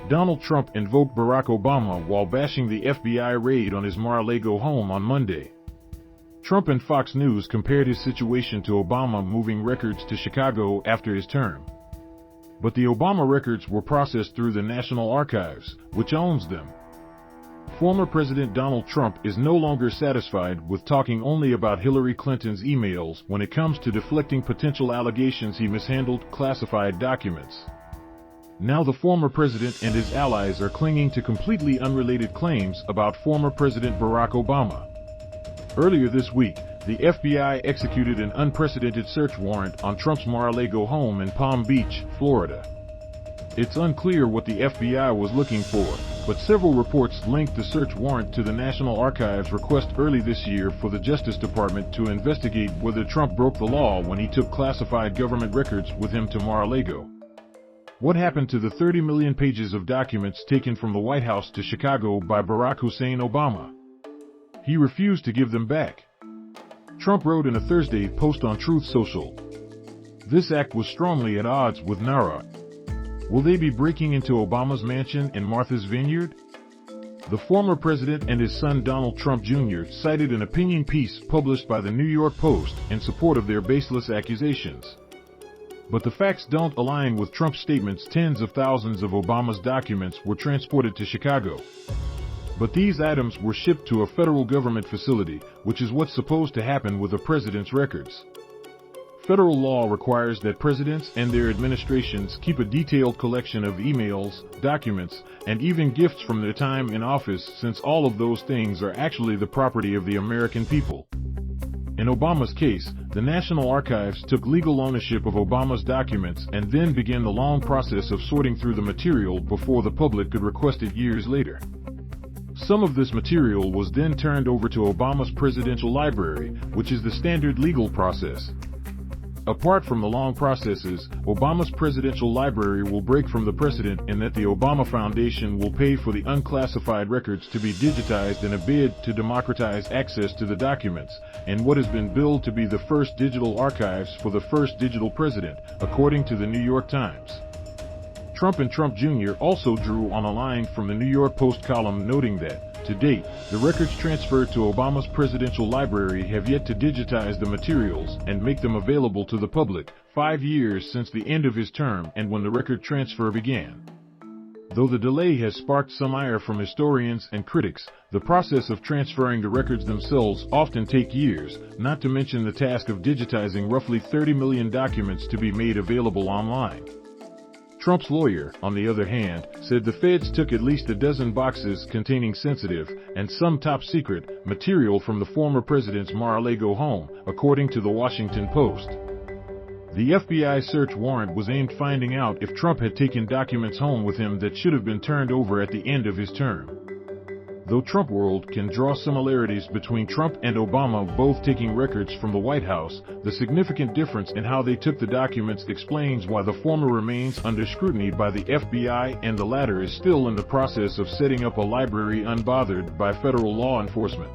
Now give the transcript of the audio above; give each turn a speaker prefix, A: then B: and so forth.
A: Donald Trump invoked Barack Obama while bashing the FBI raid on his Mar-a-Lago home on Monday. Trump and Fox News compared his situation to Obama moving records to Chicago after his term. But the Obama records were processed through the National Archives, which owns them. Former President Donald Trump is no longer satisfied with talking only about Hillary Clinton's emails when it comes to deflecting potential allegations he mishandled classified documents. Now the former president and his allies are clinging to completely unrelated claims about former President Barack Obama. Earlier this week, the FBI executed an unprecedented search warrant on Trump's Mar-a-Lago home in Palm Beach, Florida. It's unclear what the FBI was looking for, but several reports linked the search warrant to the National Archives' request early this year for the Justice Department to investigate whether Trump broke the law when he took classified government records with him to Mar-a-Lago. What happened to the 30 million pages of documents taken from the White House to Chicago by Barack Hussein Obama? He refused to give them back. Trump wrote in a Thursday post on Truth Social. This act was strongly at odds with NARA. Will they be breaking into Obama's mansion in Martha's Vineyard? The former president and his son Donald Trump Jr. cited an opinion piece published by the New York Post in support of their baseless accusations. But the facts don't align with Trump's statements. Tens of thousands of Obama's documents were transported to Chicago. But these items were shipped to a federal government facility, which is what's supposed to happen with a president's records. Federal law requires that presidents and their administrations keep a detailed collection of emails, documents, and even gifts from their time in office, since all of those things are actually the property of the American people. In Obama's case, the National Archives took legal ownership of Obama's documents and then began the long process of sorting through the material before the public could request it years later. Some of this material was then turned over to Obama's presidential library, which is the standard legal process. Apart from the long processes, Obama's presidential library will break from the precedent in that the Obama Foundation will pay for the unclassified records to be digitized in a bid to democratize access to the documents, in what has been billed to be the first digital archives for the first digital president, according to the New York Times. Trump and Trump Jr. also drew on a line from the New York Post column noting that, to date, the records transferred to Obama's presidential library have yet to digitize the materials and make them available to the public, 5 years since the end of his term and when the record transfer began. Though the delay has sparked some ire from historians and critics, the process of transferring the records themselves often take years, not to mention the task of digitizing roughly 30 million documents to be made available online. Trump's lawyer, on the other hand, said the feds took at least a dozen boxes containing sensitive, and some top-secret, material from the former president's Mar-a-Lago home, according to the Washington Post. The FBI search warrant was aimed at finding out if Trump had taken documents home with him that should have been turned over at the end of his term. Though Trump world can draw similarities between Trump and Obama both taking records from the White House, the significant difference in how they took the documents explains why the former remains under scrutiny by the FBI and the latter is still in the process of setting up a library unbothered by federal law enforcement.